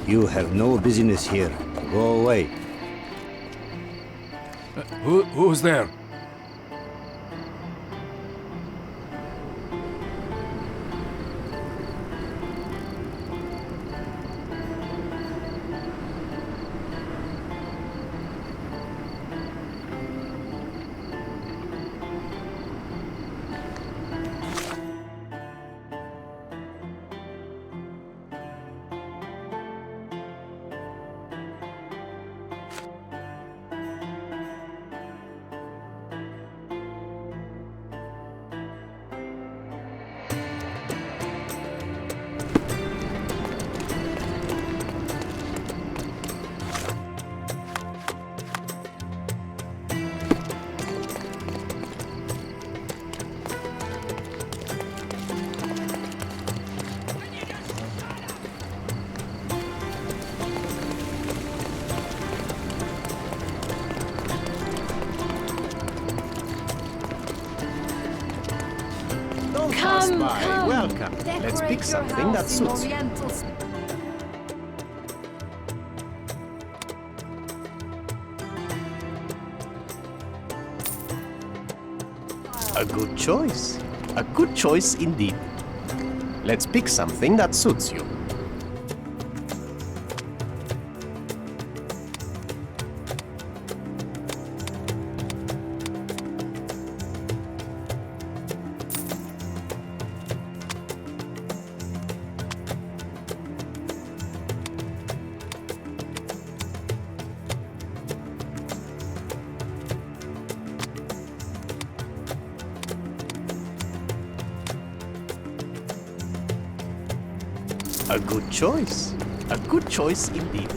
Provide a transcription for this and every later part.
You have no business here. Go away. Who's there? Come, welcome. Let's pick something that suits you. A good choice. A good choice indeed. Let's pick something that suits you. A good choice. A good choice indeed.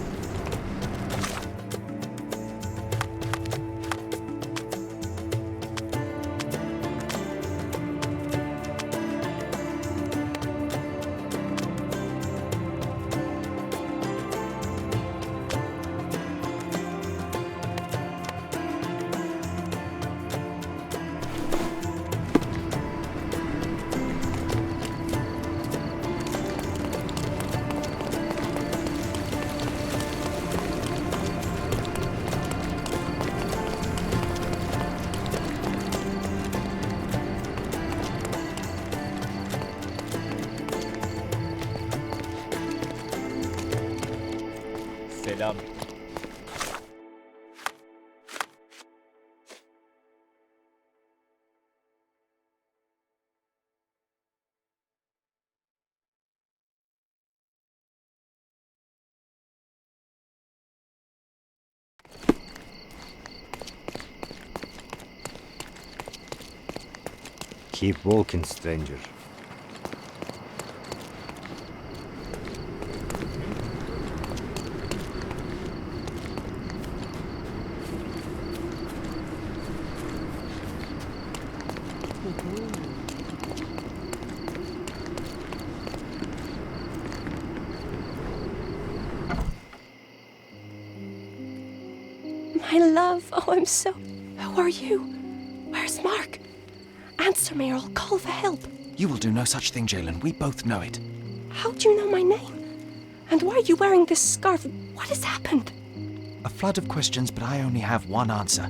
Keep walking, stranger. My love, oh, I'm so... Who are you? Where's Mark? Answer me or I'll call for help. You will do no such thing, Jalen. We both know it. How do you know my name? And why are you wearing this scarf? What has happened? A flood of questions, but I only have one answer.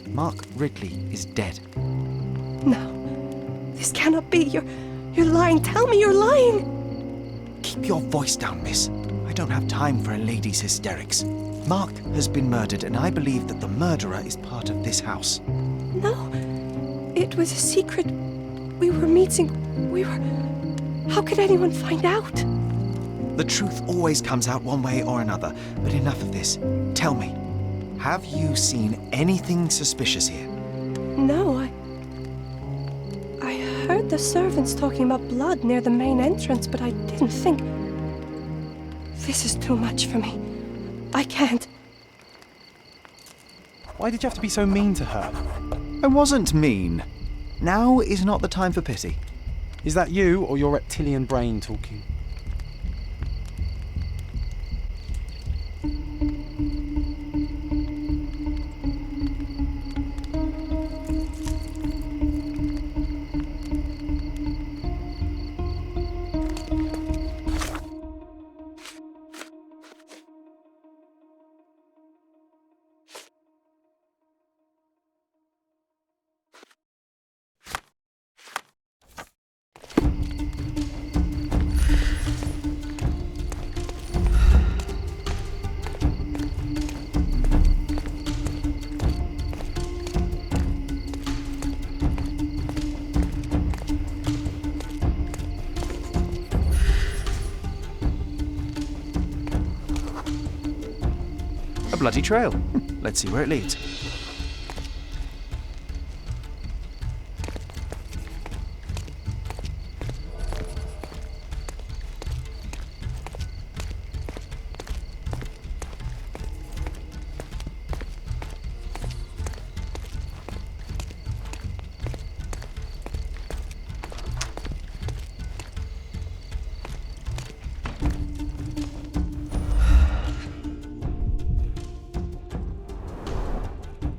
Mark Ridley is dead. No, this cannot be. You're lying. Tell me you're lying. Keep your voice down, miss. I don't have time for a lady's hysterics. Mark has been murdered, and I believe that the murderer is part of this house. No, it was a secret. We were meeting. How could anyone find out? The truth always comes out one way or another, but enough of this. Tell me, have you seen anything suspicious here? No, I heard the servants talking about blood near the main entrance, but I didn't think... This is too much for me. I can't. Why did you have to be so mean to her? I wasn't mean. Now is not the time for pity. Is that you or your reptilian brain talking? A bloody trail. Let's see where it leads.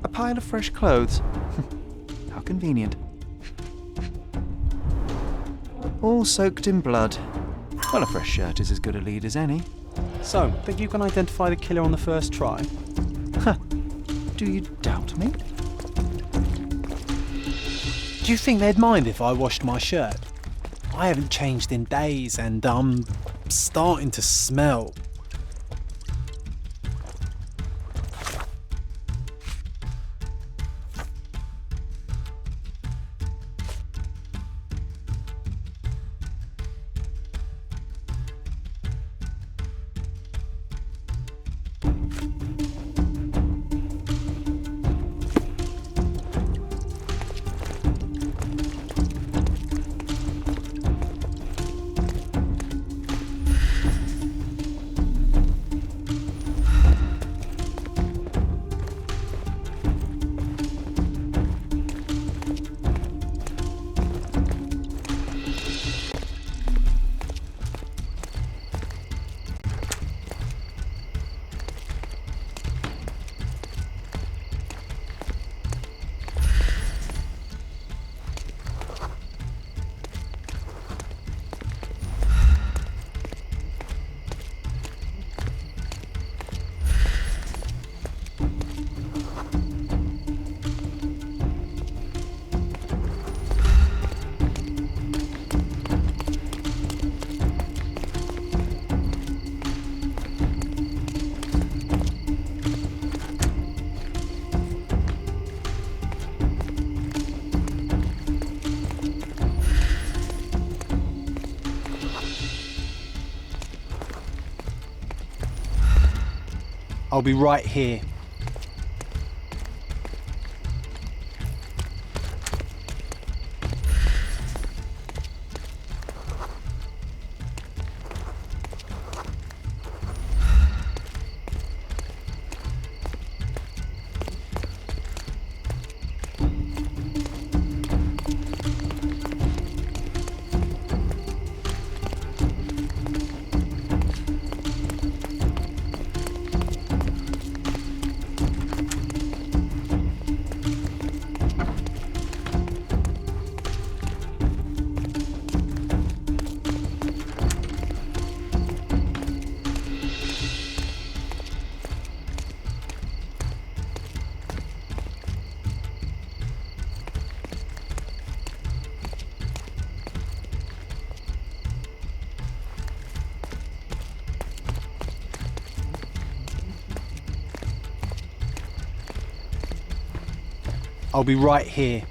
A pile of fresh clothes. How convenient. All soaked in blood. Well, a fresh shirt is as good a lead as any. So, think you can identify the killer on the first try? Do you doubt me? Do you think they'd mind if I washed my shirt? I haven't changed in days and I'm starting to smell. I'll be right here. I'll be right here.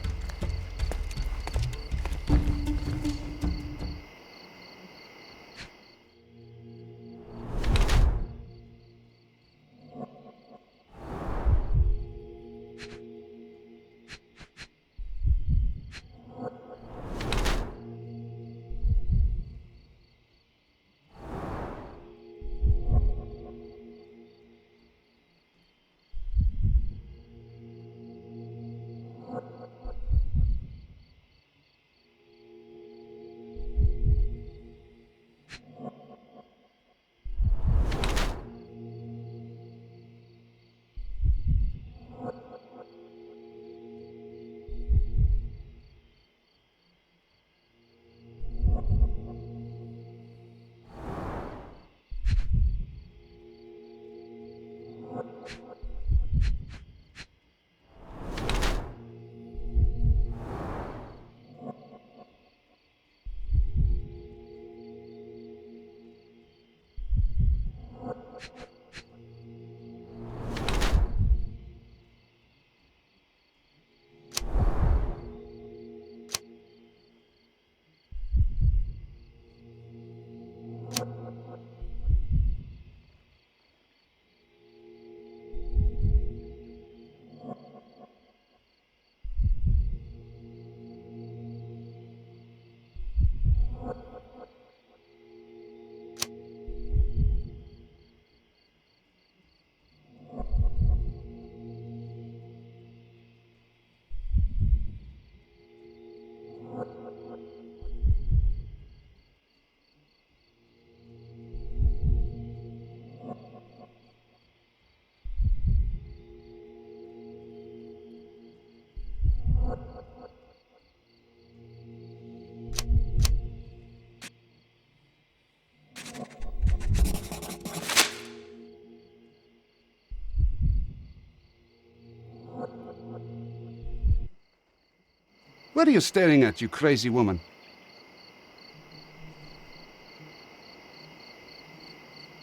What are you staring at, you crazy woman?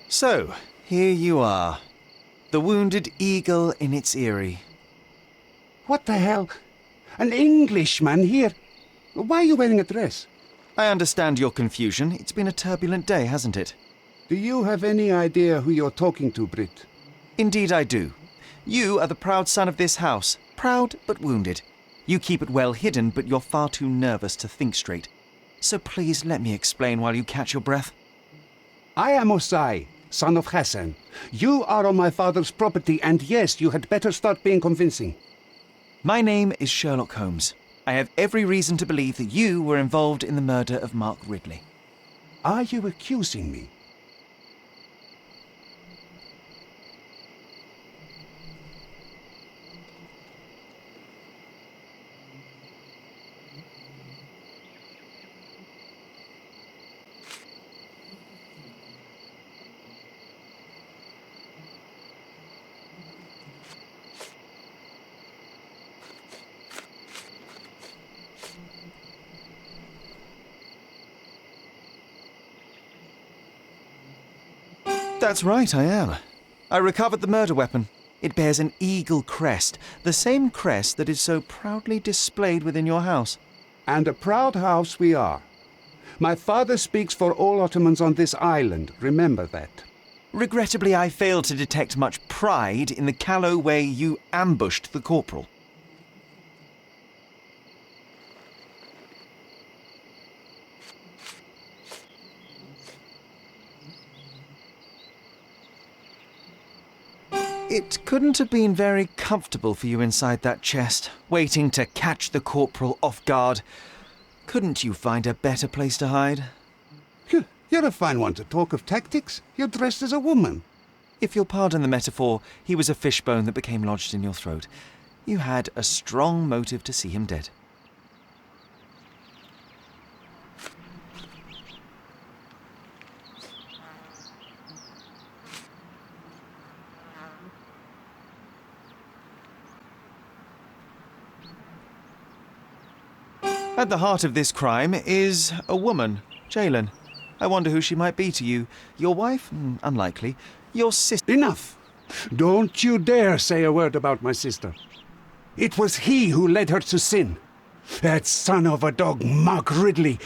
So, here you are. The wounded eagle in its eyrie. What the hell? An Englishman here? Why are you wearing a dress? I understand your confusion. It's been a turbulent day, hasn't it? Do you have any idea who you're talking to, Brit? Indeed I do. You are the proud son of this house. Proud, but wounded. You keep it well hidden, but you're far too nervous to think straight. So please let me explain while you catch your breath. I am Osai, son of Hassan. You are on my father's property, and yes, you had better start being convincing. My name is Sherlock Holmes. I have every reason to believe that you were involved in the murder of Mark Ridley. Are you accusing me? That's right, I am. I recovered the murder weapon. It bears an eagle crest, the same crest that is so proudly displayed within your house. And a proud house we are. My father speaks for all Ottomans on this island, remember that. Regrettably, I failed to detect much pride in the callow way you ambushed the corporal. It couldn't have been very comfortable for you inside that chest, waiting to catch the corporal off guard. Couldn't you find a better place to hide? You're a fine one to talk of tactics. You're dressed as a woman. If you'll pardon the metaphor, he was a fishbone that became lodged in your throat. You had a strong motive to see him dead. At the heart of this crime is a woman, Jalen. I wonder who she might be to you. Your wife? Unlikely. Your sister? Enough! Don't you dare say a word about my sister. It was he who led her to sin. That son of a dog, Mark Ridley.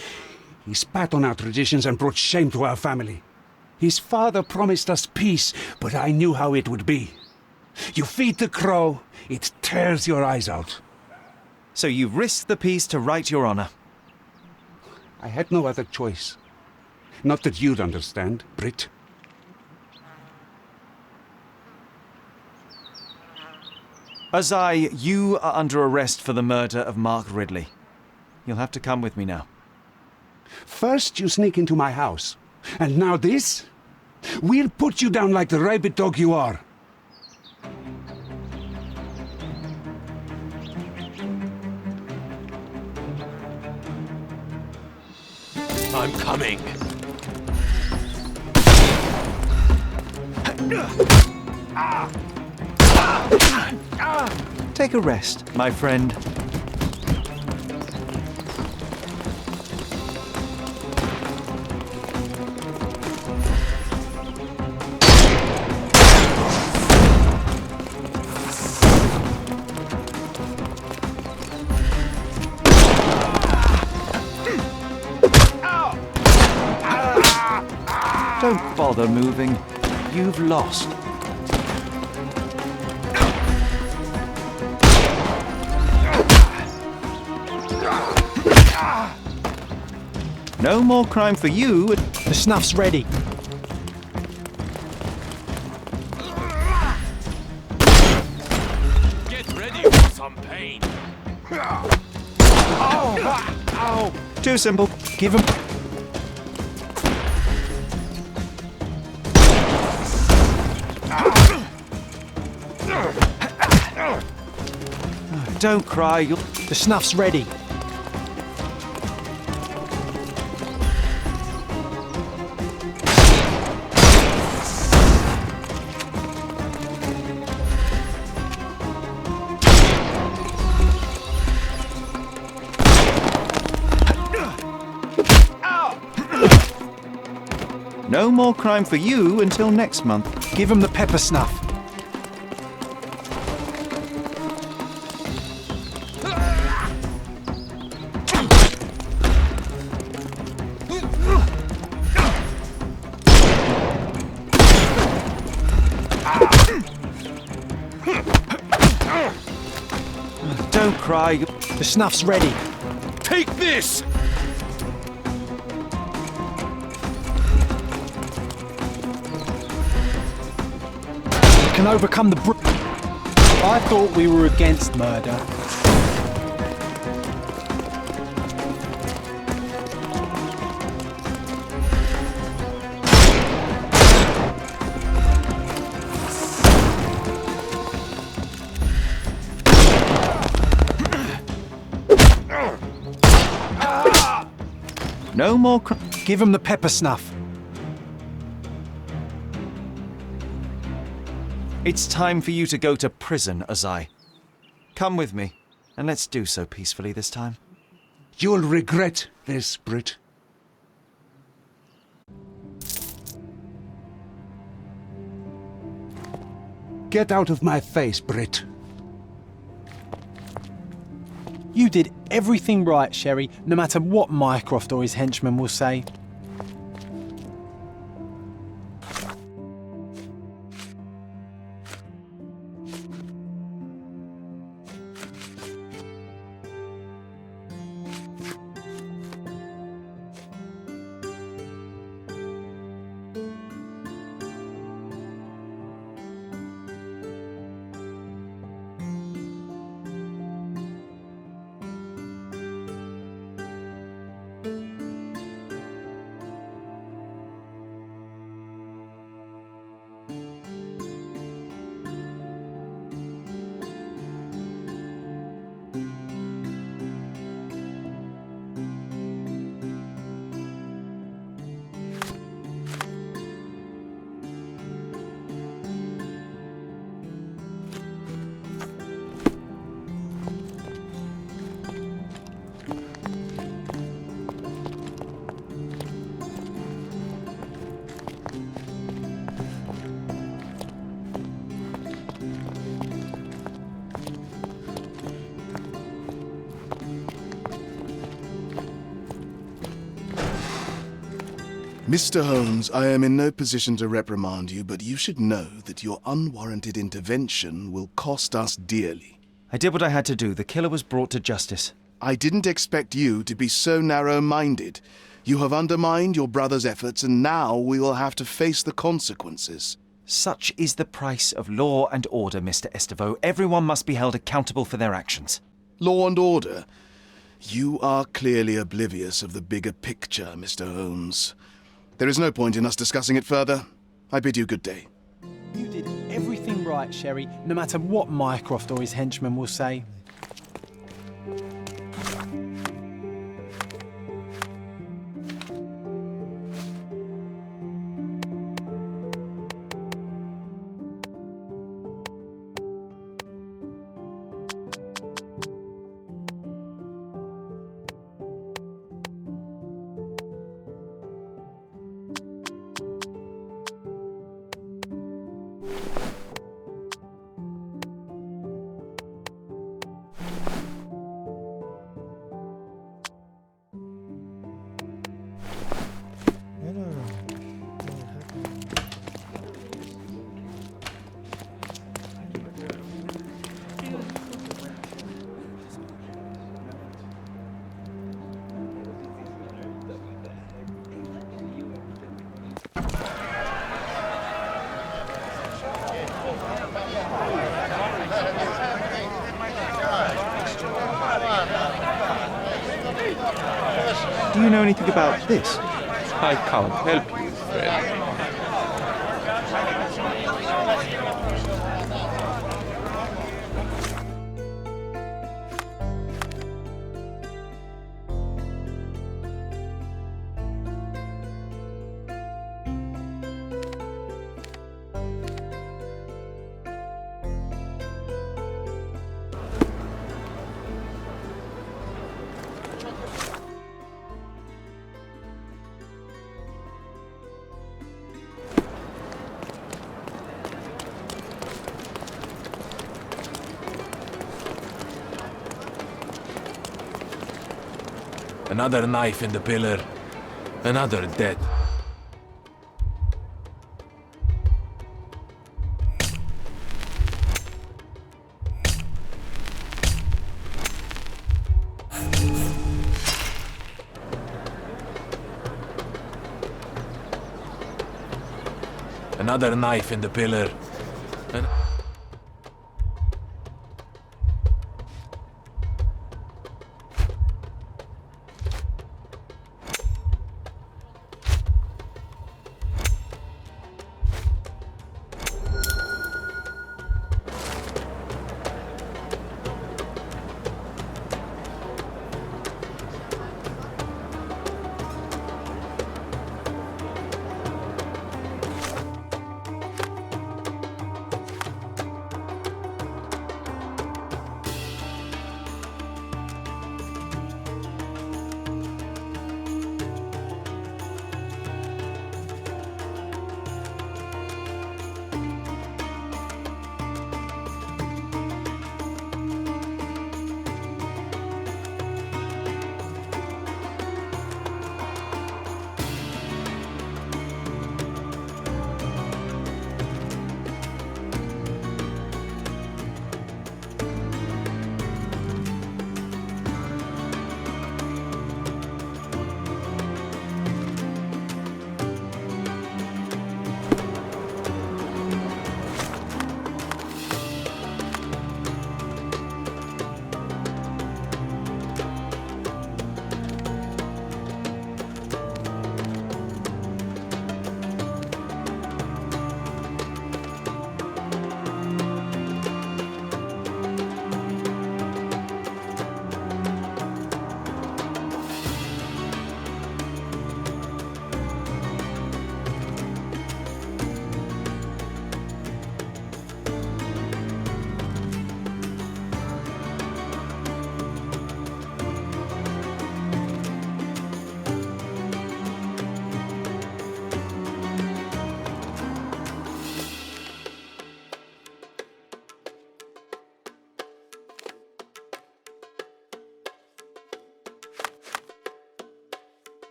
He spat on our traditions and brought shame to our family. His father promised us peace, but I knew how it would be. You feed the crow, it tears your eyes out. So you risked the peace to right your honor. I had no other choice. Not that you'd understand, Brit. Azai, you are under arrest for the murder of Mark Ridley. You'll have to come with me now. First you sneak into my house, and now this? We'll put you down like the rabid dog you are. I'm coming. Take a rest, my friend. Don't bother moving. You've lost. No more crime for you. The snuff's ready. Get ready for some pain. Too simple. Give him. Don't cry. The snuff's ready. No more crime for you until next month. Give him the pepper snuff. Don't cry. The snuff's ready. Take this! Can overcome the I thought we were against murder. No more Give him the pepper snuff. It's time for you to go to prison, Azai. Come with me, and let's do so peacefully this time. You'll regret this, Brit. Get out of my face, Brit. You did everything right, Sherry, no matter what Mycroft or his henchmen will say. Mr. Holmes, I am in no position to reprimand you, but you should know that your unwarranted intervention will cost us dearly. I did what I had to do. The killer was brought to justice. I didn't expect you to be so narrow-minded. You have undermined your brother's efforts, and now we will have to face the consequences. Such is the price of law and order, Mr. Estevaux. Everyone must be held accountable for their actions. Law and order? You are clearly oblivious of the bigger picture, Mr. Holmes. There is no point in us discussing it further. I bid you good day. You did everything right, Sherry, no matter what Mycroft or his henchmen will say. Do you know anything about this? I can't help you, friend. Another knife in the pillar. Another dead. Another knife in the pillar.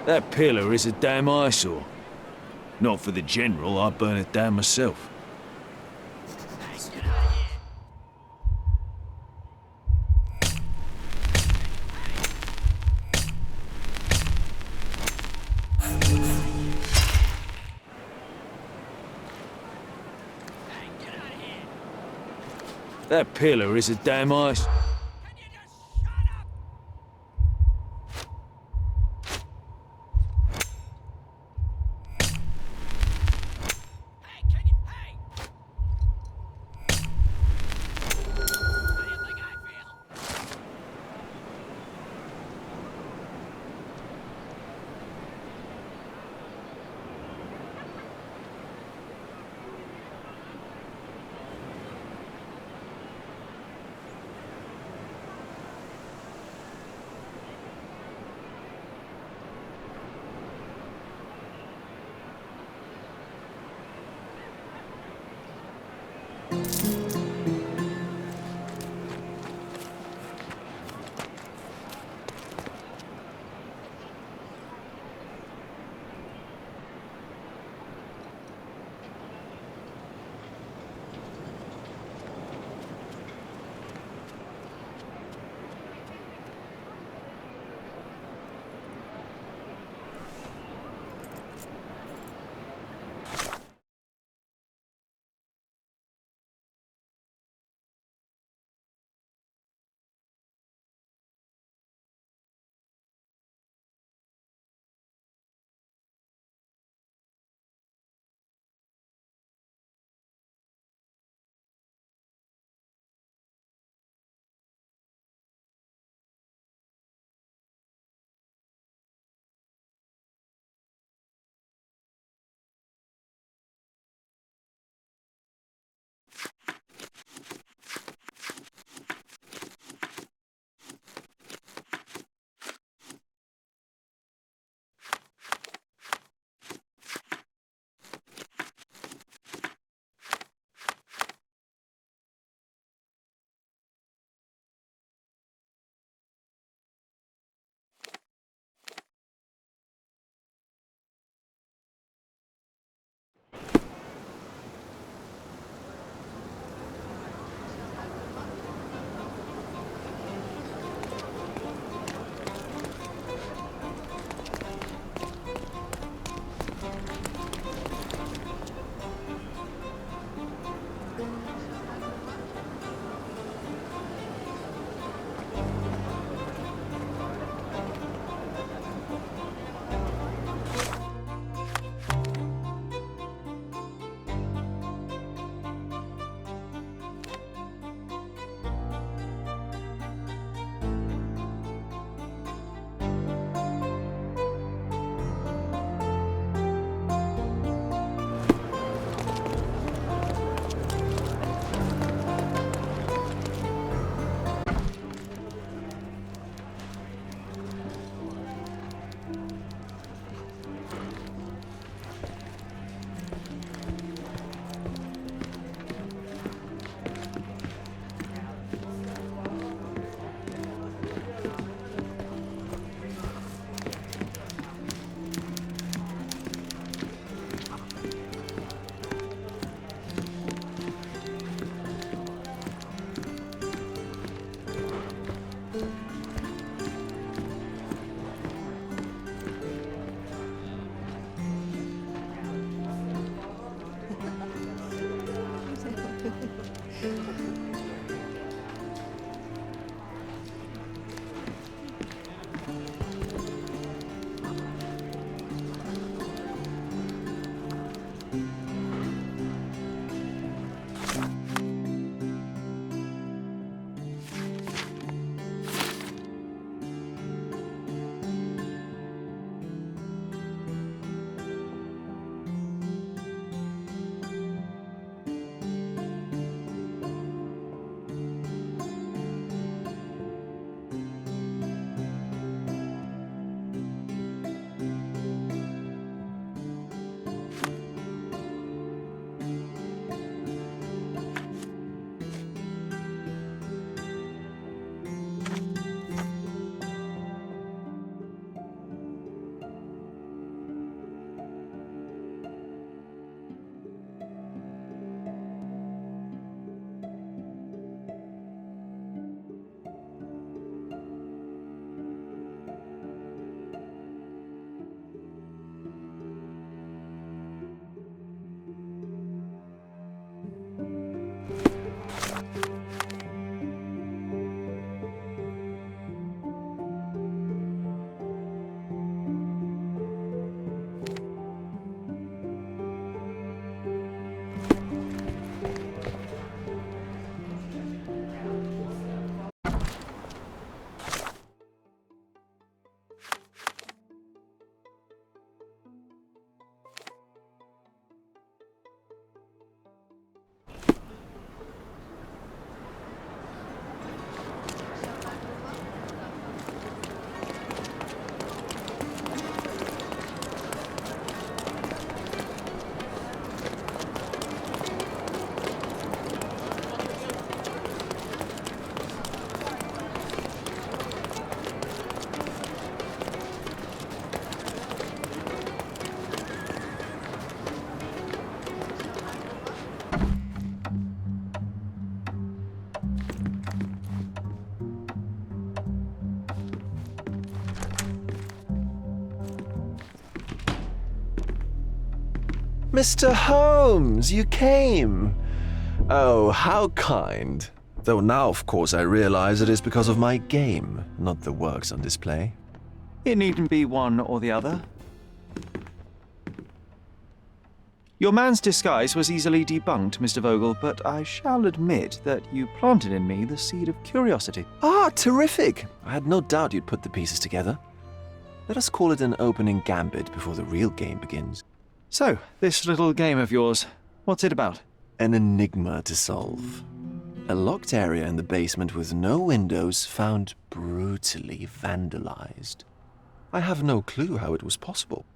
That pillar is a damn eyesore. Not for the general, I'd burn it down myself. That pillar is a damn eyesore. Mr. Holmes, you came. Oh, how kind. Though now, of course, I realize it is because of my game, not the works on display. It needn't be one or the other. Your man's disguise was easily debunked, Mr. Vogel, but I shall admit that you planted in me the seed of curiosity. Ah, terrific! I had no doubt you'd put the pieces together. Let us call it an opening gambit before the real game begins. So, this little game of yours, what's it about? An enigma to solve. A locked area in the basement with no windows found brutally vandalized. I have no clue how it was possible.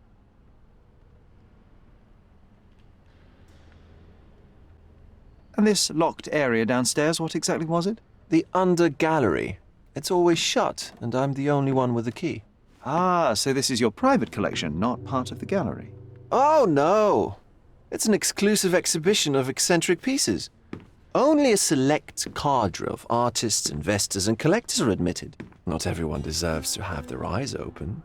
And this locked area downstairs, what exactly was it? The under gallery. It's always shut, and I'm the only one with the key. Ah, so this is your private collection, not part of the gallery. Oh, no! It's an exclusive exhibition of eccentric pieces. Only a select cadre of artists, investors, and collectors are admitted. Not everyone deserves to have their eyes opened.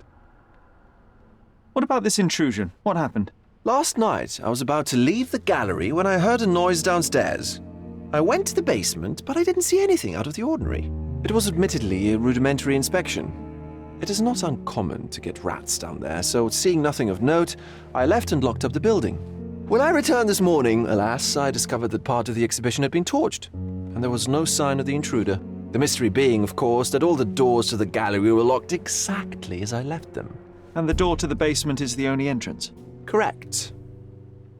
What about this intrusion? What happened? Last night, I was about to leave the gallery when I heard a noise downstairs. I went to the basement, but I didn't see anything out of the ordinary. It was admittedly a rudimentary inspection. It is not uncommon to get rats down there, so seeing nothing of note, I left and locked up the building. When I returned this morning, alas, I discovered that part of the exhibition had been torched, and there was no sign of the intruder. The mystery being, of course, that all the doors to the gallery were locked exactly as I left them. And the door to the basement is the only entrance? Correct.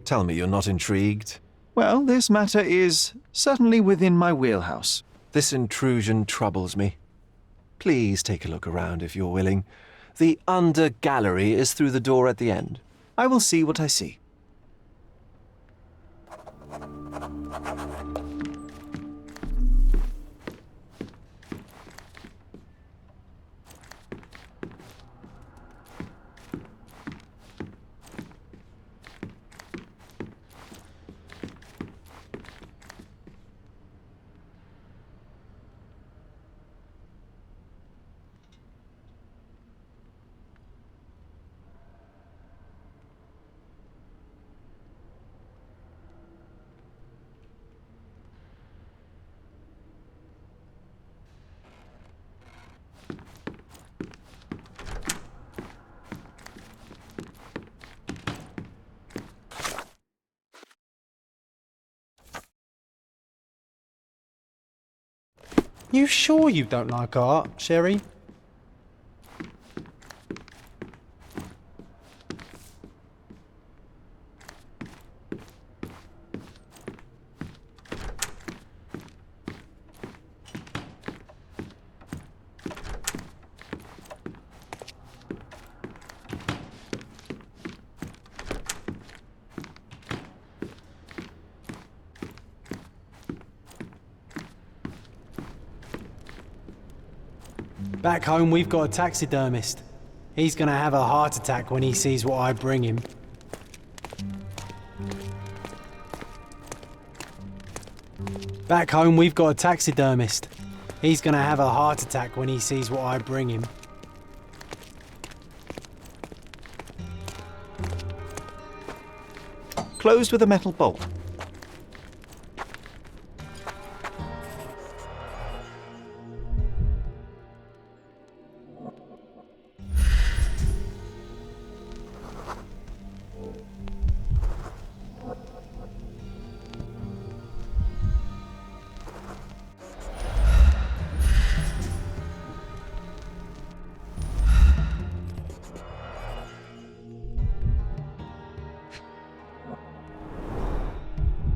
Tell me you're not intrigued. Well, this matter is certainly within my wheelhouse. This intrusion troubles me. Please take a look around if you're willing. The under gallery is through the door at the end. I will see what I see. You sure you don't like art, Sherry? Back home, we've got a taxidermist. He's gonna have a heart attack when he sees what I bring him. Back home, we've got a taxidermist. He's gonna have a heart attack when he sees what I bring him. Closed with a metal bolt.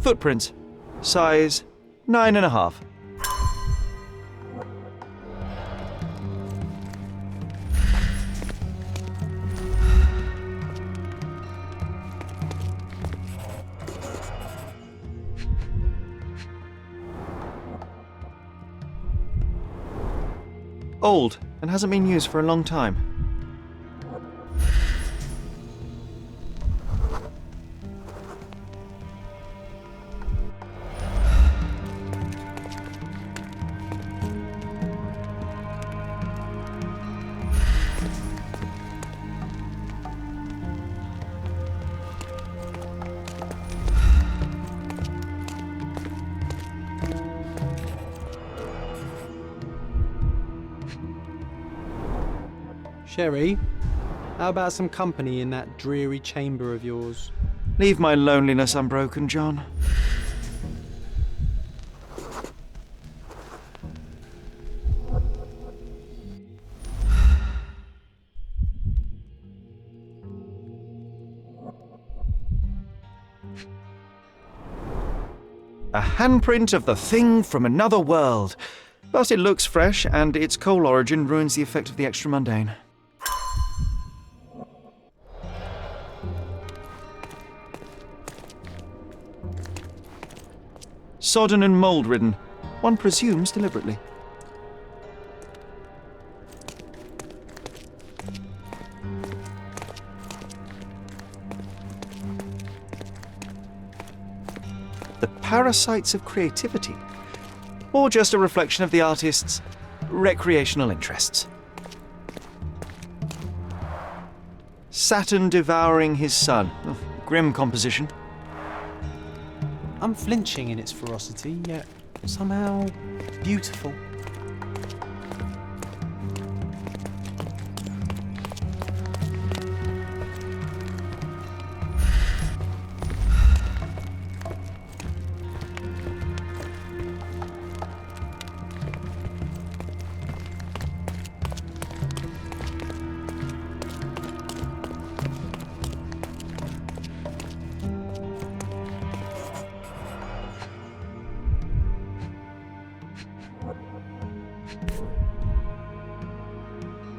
Footprints. Size 9.5. Old and hasn't been used for a long time. Sherry, how about some company in that dreary chamber of yours? Leave my loneliness unbroken, John. A handprint of the thing from another world. But it looks fresh, and its coal origin ruins the effect of the extra mundane. Sodden and mould-ridden. One presumes deliberately. The parasites of creativity, or just a reflection of the artist's recreational interests. Saturn devouring his sun. Oh, grim composition. Unflinching in its ferocity, yet somehow beautiful.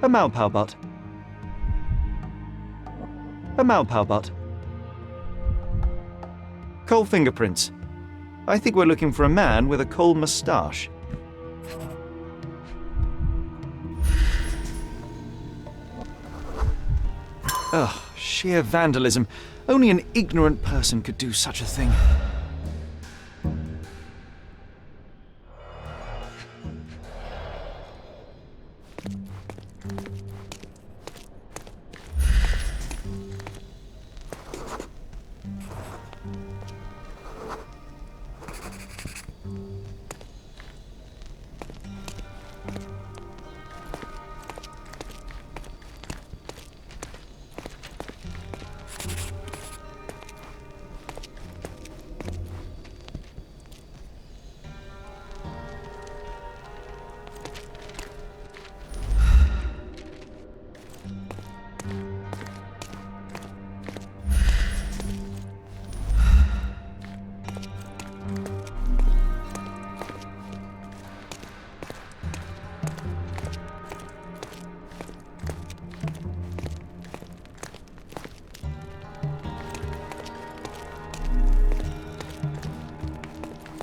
A Maupalbot. A Maupalbot. Coal fingerprints. I think we're looking for a man with a coal moustache. Ugh, sheer vandalism. Only an ignorant person could do such a thing.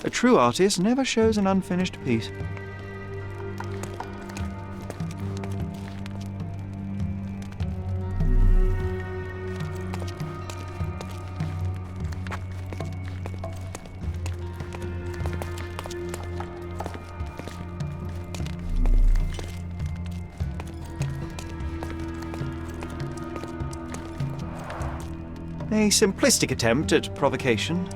A true artist never shows an unfinished piece. A simplistic attempt at provocation.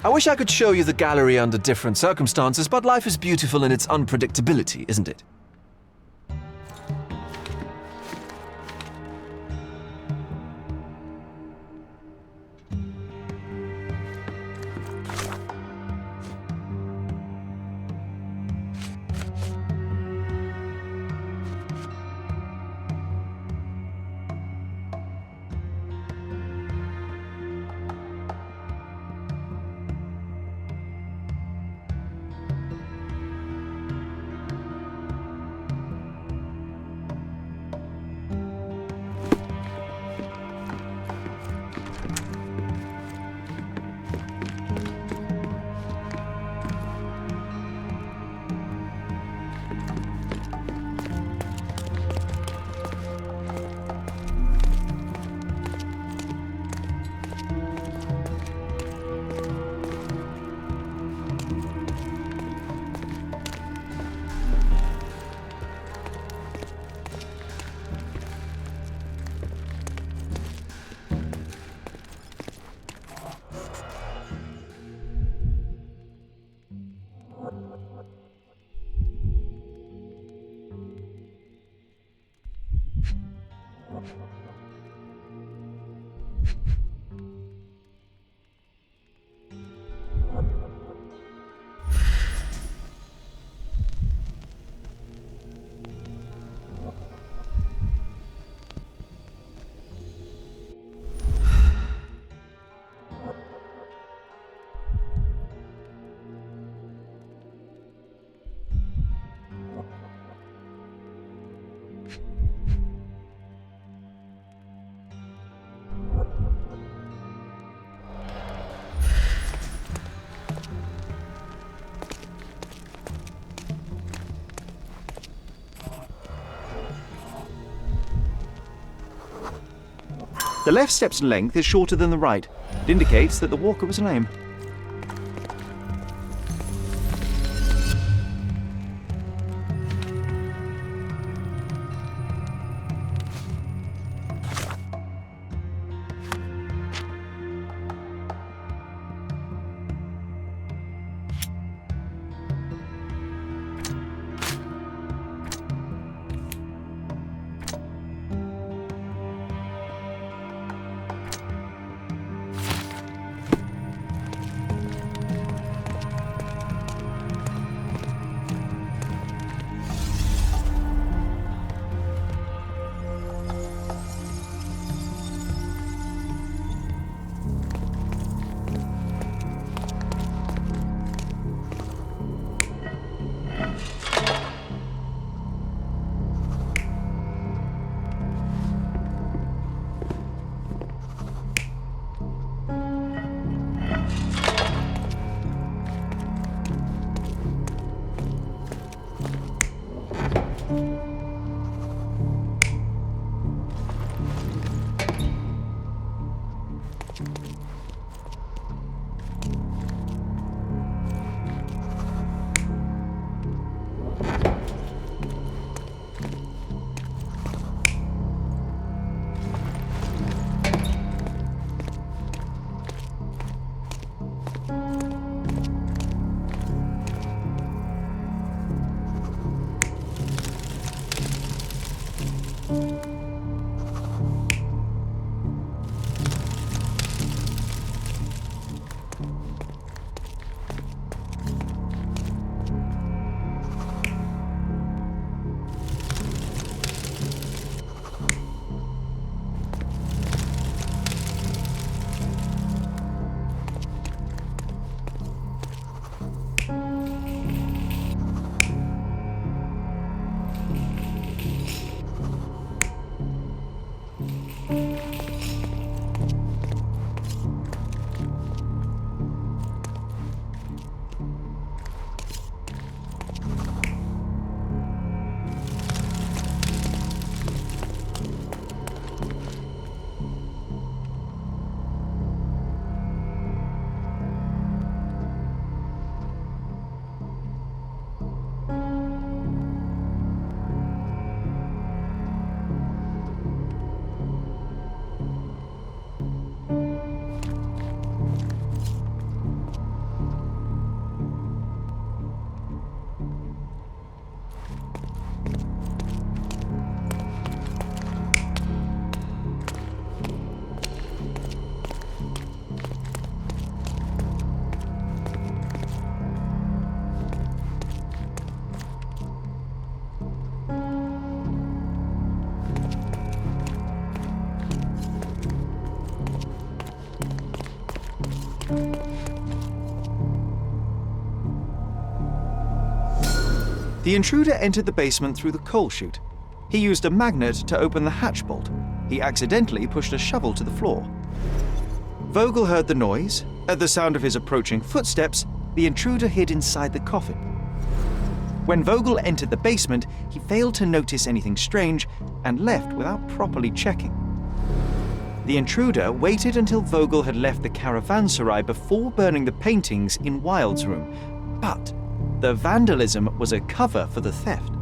I wish I could show you the gallery under different circumstances, but life is beautiful in its unpredictability, isn't it? The left step's length is shorter than the right. It indicates that the walker was lame. The intruder entered the basement through the coal chute. He used a magnet to open the hatch bolt. He accidentally pushed a shovel to the floor. Vogel heard the noise. At the sound of his approaching footsteps, the intruder hid inside the coffin. When Vogel entered the basement, he failed to notice anything strange and left without properly checking. The intruder waited until Vogel had left the caravanserai before burning the paintings in Wilde's room. But the vandalism was a cover for the theft.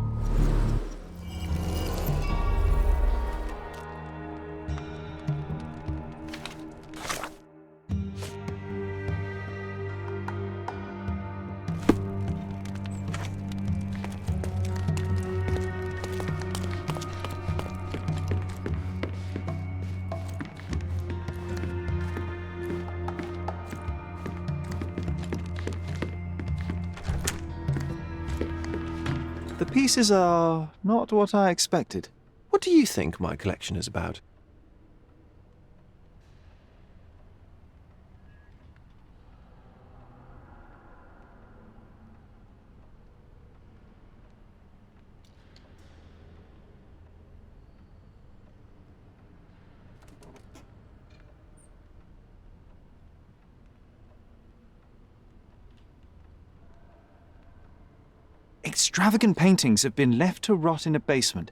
The pieces are not what I expected. What do you think my collection is about? Extravagant paintings have been left to rot in a basement.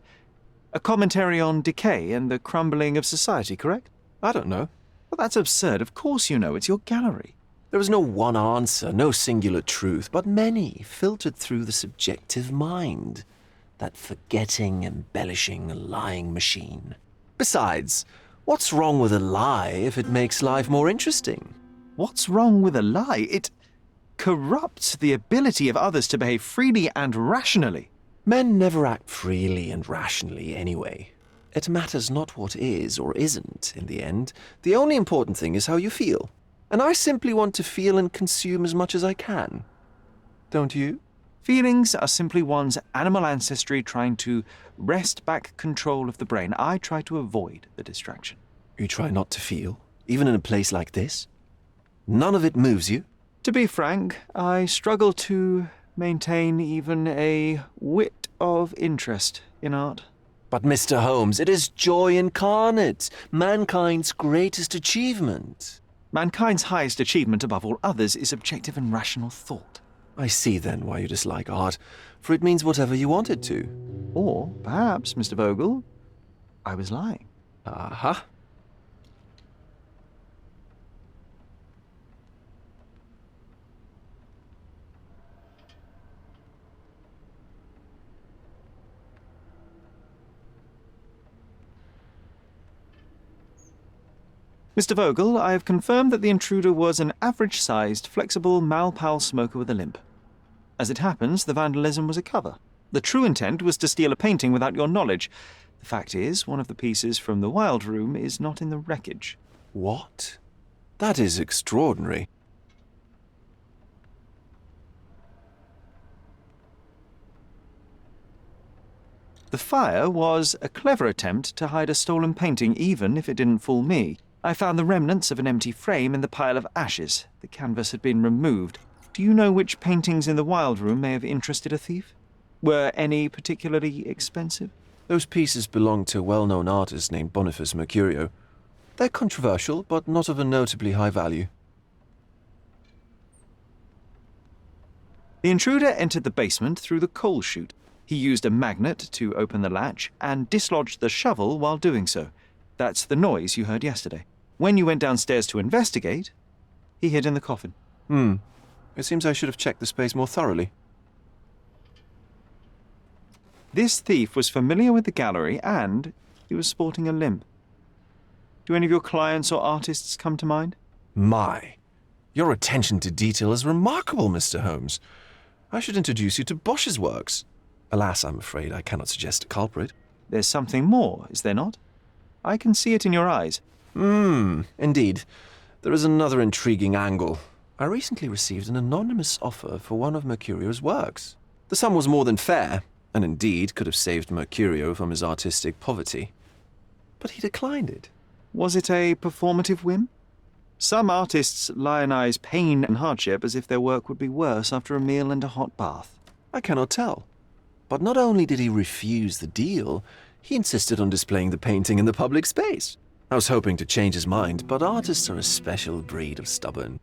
A commentary on decay and the crumbling of society, correct? I don't know. Well, that's absurd. Of course you know. It's your gallery. There is no one answer, no singular truth, but many filtered through the subjective mind. That forgetting, embellishing, lying machine. Besides, what's wrong with a lie if it makes life more interesting? What's wrong with a lie? It corrupts the ability of others to behave freely and rationally. Men never act freely and rationally anyway. It matters not what is or isn't in the end. The only important thing is how you feel. And I simply want to feel and consume as much as I can. Don't you? Feelings are simply one's animal ancestry trying to wrest back control of the brain. I try to avoid the distraction. You try not to feel, even in a place like this? None of it moves you? To be frank, I struggle to maintain even a whit of interest in art. But Mr. Holmes, it is joy incarnate, mankind's greatest achievement. Mankind's highest achievement above all others is objective and rational thought. I see then why you dislike art, for it means whatever you want it to. Or perhaps, Mr. Vogel, I was lying. Aha. Mr. Vogel, I have confirmed that the intruder was an average-sized, flexible Malpal smoker with a limp. As it happens, the vandalism was a cover. The true intent was to steal a painting without your knowledge. The fact is, one of the pieces from the Wilde room is not in the wreckage. What? That is extraordinary. The fire was a clever attempt to hide a stolen painting, even if it didn't fool me. I found the remnants of an empty frame in the pile of ashes. The canvas had been removed. Do you know which paintings in the Wilde room may have interested a thief? Were any particularly expensive? Those pieces belong to a well-known artist named Boniface Mercurio. They're controversial, but not of a notably high value. The intruder entered the basement through the coal chute. He used a magnet to open the latch and dislodged the shovel while doing so. That's the noise you heard yesterday. When you went downstairs to investigate, he hid in the coffin. It seems I should have checked the space more thoroughly. This thief was familiar with the gallery and he was sporting a limp. Do any of your clients or artists come to mind? My, your attention to detail is remarkable, Mr. Holmes. I should introduce you to Bosch's works. Alas, I'm afraid I cannot suggest a culprit. There's something more, is there not? I can see it in your eyes. Indeed. There is another intriguing angle. I recently received an anonymous offer for one of Mercurio's works. The sum was more than fair, and indeed could have saved Mercurio from his artistic poverty. But he declined it. Was it a performative whim? Some artists lionize pain and hardship as if their work would be worse after a meal and a hot bath. I cannot tell. But not only did he refuse the deal, he insisted on displaying the painting in the public space. I was hoping to change his mind, but artists are a special breed of stubborn.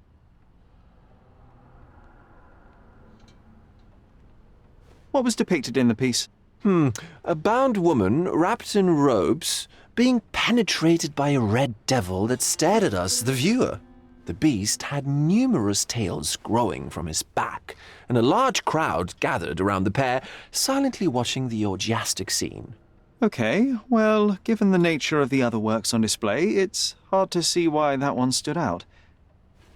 What was depicted in the piece? A bound woman, wrapped in robes, being penetrated by a red devil that stared at us, the viewer. The beast had numerous tails growing from his back, and a large crowd gathered around the pair, silently watching the orgiastic scene. Okay, well, given the nature of the other works on display, it's hard to see why that one stood out.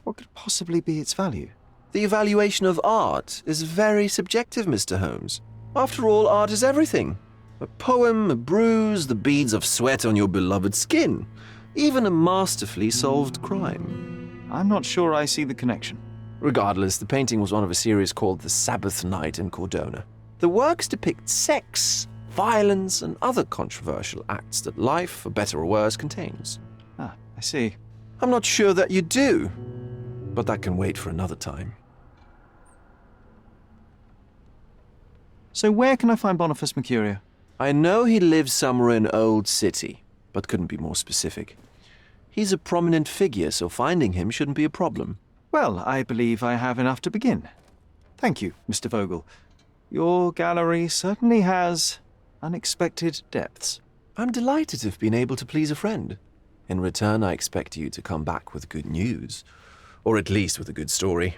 What could possibly be its value? The evaluation of art is very subjective, Mr. Holmes. After all, art is everything. A poem, a bruise, the beads of sweat on your beloved skin. Even a masterfully solved crime. I'm not sure I see the connection. Regardless, the painting was one of a series called The Sabbath Night in Cordona. The works depict sex, violence, and other controversial acts that life, for better or worse, contains. Ah, I see. I'm not sure that you do, but that can wait for another time. So where can I find Boniface Mercurio? I know he lives somewhere in Old City, but couldn't be more specific. He's a prominent figure, so finding him shouldn't be a problem. Well, I believe I have enough to begin. Thank you, Mr. Vogel. Your gallery certainly has unexpected depths. I'm delighted to have been able to please a friend. In return, I expect you to come back with good news. Or at least with a good story.